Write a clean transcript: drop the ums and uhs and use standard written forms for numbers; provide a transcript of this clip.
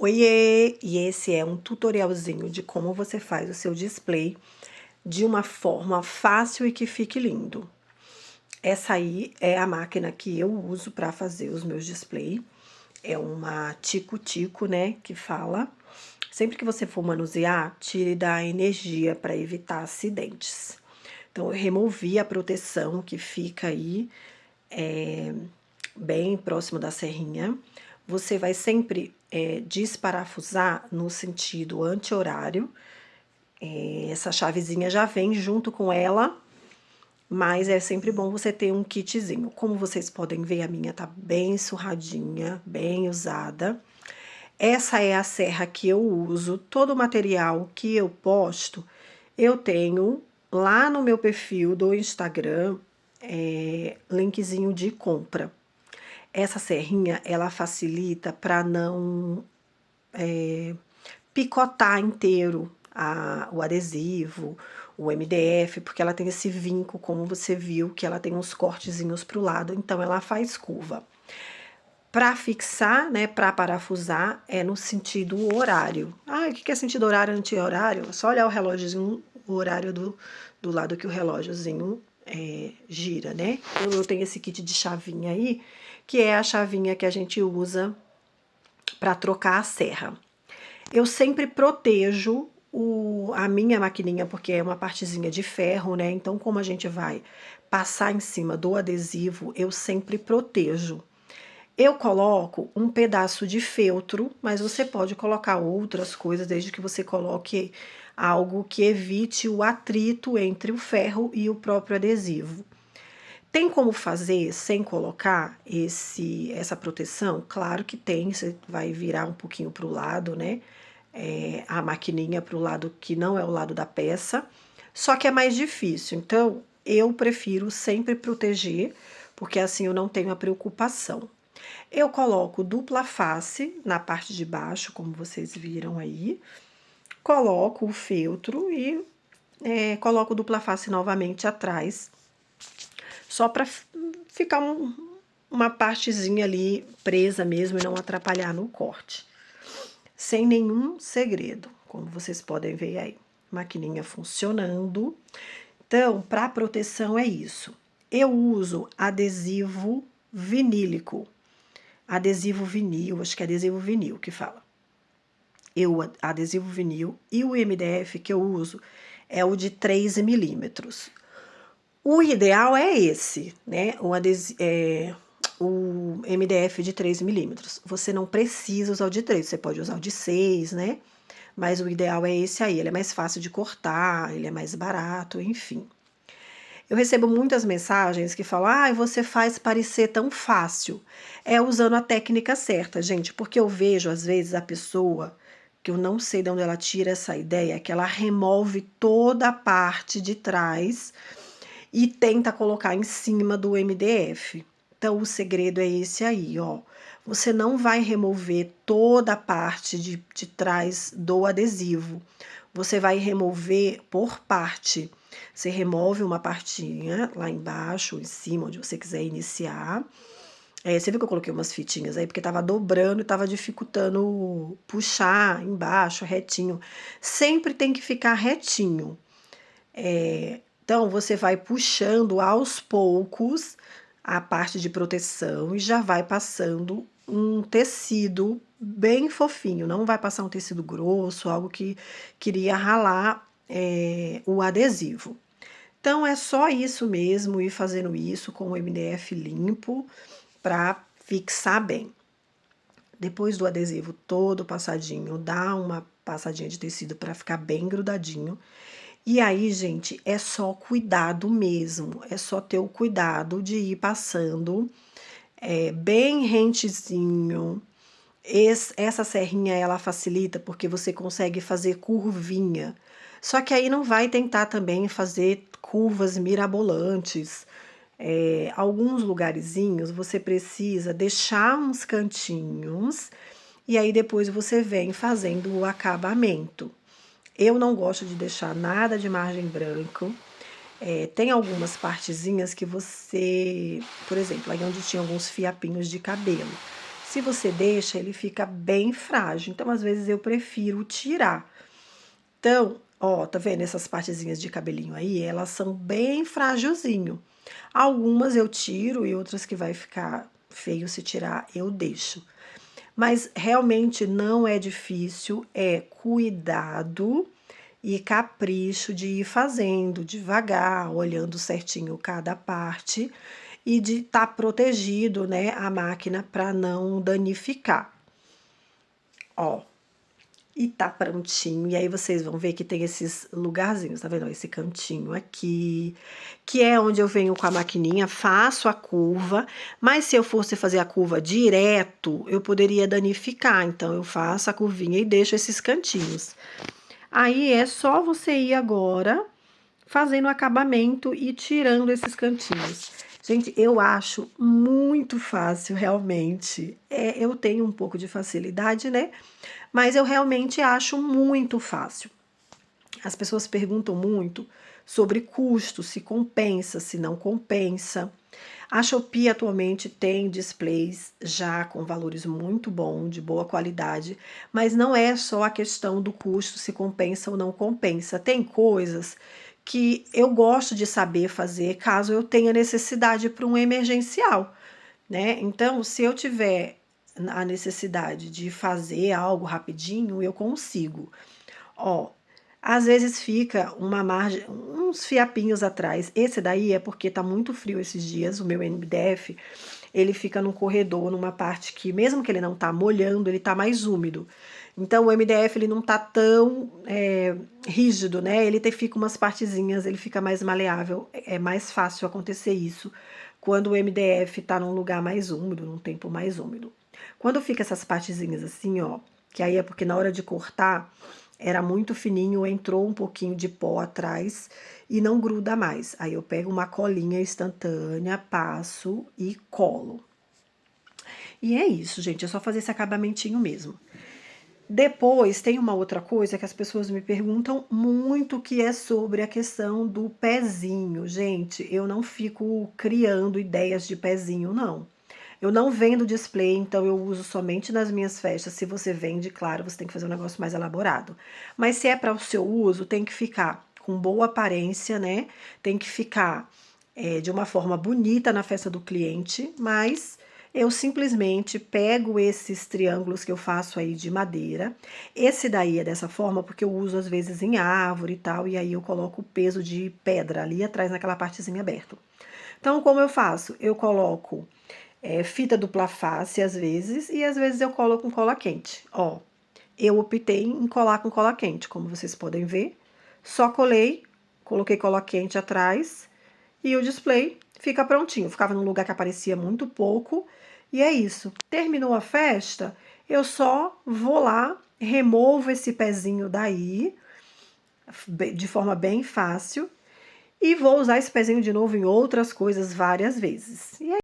Oiê! E esse é um tutorialzinho de como você faz o seu display de uma forma fácil e que fique lindo. Essa aí é a máquina que eu uso para fazer os meus displays. É uma tico-tico, né, que fala. Sempre que você for manusear, tire da energia para evitar acidentes. Então, eu removi a proteção que fica aí, bem próximo da serrinha. Você vai sempre desparafusar no sentido anti-horário. Essa chavezinha já vem junto com ela, mas é sempre bom você ter um kitzinho. Como vocês podem ver, a minha tá bem surradinha, bem usada. Essa é a serra que eu uso. Todo o material que eu posto, eu tenho lá no meu perfil do Instagram, linkzinho de compra. Essa serrinha, ela facilita para não picotar inteiro o adesivo, o MDF, porque ela tem esse vinco, como você viu, que ela tem uns cortezinhos para o lado, então ela faz curva. Para fixar, né, para parafusar, é no sentido horário. Ah, o que é sentido horário, anti-horário? É só olhar o relógiozinho, o horário do lado que o relógiozinho gira, né? Eu tenho esse kit de chavinha aí, que é a chavinha que a gente usa para trocar a serra. Eu sempre protejo a minha maquininha, porque é uma partezinha de ferro, né? Então, como a gente vai passar em cima do adesivo, eu sempre protejo. Eu coloco um pedaço de feltro, mas você pode colocar outras coisas, desde que você coloque algo que evite o atrito entre o ferro e o próprio adesivo. Tem como fazer sem colocar essa proteção? Claro que tem, você vai virar um pouquinho para o lado, né? A maquininha para o lado que não é o lado da peça, só que é mais difícil. Então, eu prefiro sempre proteger, porque assim eu não tenho a preocupação. Eu coloco dupla face na parte de baixo, como vocês viram aí. Coloco o feltro e coloco dupla face novamente atrás, só para ficar uma partezinha ali presa mesmo e não atrapalhar no corte. Sem nenhum segredo, como vocês podem ver aí. Maquininha funcionando. Então, para proteção é isso. Eu uso adesivo vinílico. Adesivo vinil, acho que é adesivo vinil que fala. Adesivo vinil, e o MDF que eu uso é o de 3 milímetros. O ideal é esse, né? O MDF de 3 milímetros. Você não precisa usar o de 3, você pode usar o de 6, né? Mas o ideal é esse aí, ele é mais fácil de cortar, ele é mais barato, enfim. Eu recebo muitas mensagens que falam, você faz parecer tão fácil. É usando a técnica certa, gente, porque eu vejo, às vezes, a pessoa, que eu não sei de onde ela tira essa ideia, que ela remove toda a parte de trás e tenta colocar em cima do MDF. Então, o segredo é esse aí, ó. Você não vai remover toda a parte de trás do adesivo. Você vai remover por parte. Você remove uma partinha lá embaixo, em cima, onde você quiser iniciar. Você viu que eu coloquei umas fitinhas aí, porque tava dobrando e tava dificultando puxar embaixo, retinho. Sempre tem que ficar retinho. Então, você vai puxando aos poucos a parte de proteção e já vai passando um tecido bem fofinho. Não vai passar um tecido grosso, algo que queria ralar o adesivo. Então, é só isso mesmo, ir fazendo isso com o MDF limpo para fixar bem. Depois do adesivo todo passadinho, dá uma passadinha de tecido para ficar bem grudadinho. E aí, gente, é só cuidado mesmo, é só ter o cuidado de ir passando bem rentezinho. Essa serrinha, ela facilita porque você consegue fazer curvinha. Só que aí não vai tentar também fazer curvas mirabolantes. Alguns lugarzinhos você precisa deixar uns cantinhos e aí depois você vem fazendo o acabamento. Eu não gosto de deixar nada de margem branca. Tem algumas partezinhas que você, por exemplo, aí onde tinha alguns fiapinhos de cabelo, Se você deixa, ele fica bem frágil, então às vezes eu prefiro tirar. Então, ó, tá vendo essas partezinhas de cabelinho aí? Elas são bem frágilzinho. Algumas eu tiro e outras que vai ficar feio se tirar, eu deixo. Mas realmente não é difícil, é cuidado e capricho de ir fazendo devagar, olhando certinho cada parte e de estar protegido, né, a máquina para não danificar. Ó, e tá prontinho. E aí vocês vão ver que tem esses lugarzinhos, tá vendo? Esse cantinho aqui, que é onde eu venho com a maquininha, faço a curva, mas se eu fosse fazer a curva direto, eu poderia danificar. Então eu faço a curvinha e deixo esses cantinhos. Aí é só você ir agora fazendo o acabamento e tirando esses cantinhos. Gente, eu acho muito fácil, realmente. Eu tenho um pouco de facilidade, né? Mas eu realmente acho muito fácil. As pessoas perguntam muito sobre custo, se compensa, se não compensa. A Shopee atualmente tem displays já com valores muito bons, de boa qualidade, mas não é só a questão do custo, se compensa ou não compensa. Tem coisas que eu gosto de saber fazer caso eu tenha necessidade para um emergencial, né? Então, se eu tiver a necessidade de fazer algo rapidinho, eu consigo. Ó, às vezes fica uma margem, uns fiapinhos atrás. Esse daí é porque tá muito frio esses dias, o meu MDF, ele fica num corredor, numa parte que, mesmo que ele não tá molhando, ele tá mais úmido. Então, o MDF, ele não tá tão rígido, né? Fica umas partezinhas, ele fica mais maleável. É mais fácil acontecer isso quando o MDF tá num lugar mais úmido, num tempo mais úmido. Quando fica essas partezinhas assim, ó, que aí é porque na hora de cortar era muito fininho, entrou um pouquinho de pó atrás e não gruda mais. Aí eu pego uma colinha instantânea, passo e colo. E é isso, gente, é só fazer esse acabamentinho mesmo. Depois tem uma outra coisa que as pessoas me perguntam muito, que é sobre a questão do pezinho. Gente, eu não fico criando ideias de pezinho, não. Eu não vendo display, então eu uso somente nas minhas festas. Se você vende, claro, você tem que fazer um negócio mais elaborado. Mas se é para o seu uso, tem que ficar com boa aparência, né? Tem que ficar de uma forma bonita na festa do cliente, mas eu simplesmente pego esses triângulos que eu faço aí de madeira. Esse daí é dessa forma porque eu uso às vezes em árvore e tal, e aí eu coloco o peso de pedra ali atrás naquela partezinha aberta. Então, como eu faço? Eu coloco fita dupla face às vezes, e às vezes eu colo com cola quente. Ó, eu optei em colar com cola quente, como vocês podem ver. Só colei, coloquei cola quente atrás e o display fica prontinho. Ficava num lugar que aparecia muito pouco. E é isso. Terminou a festa, eu só vou lá, removo esse pezinho daí, de forma bem fácil, e vou usar esse pezinho de novo em outras coisas várias vezes. E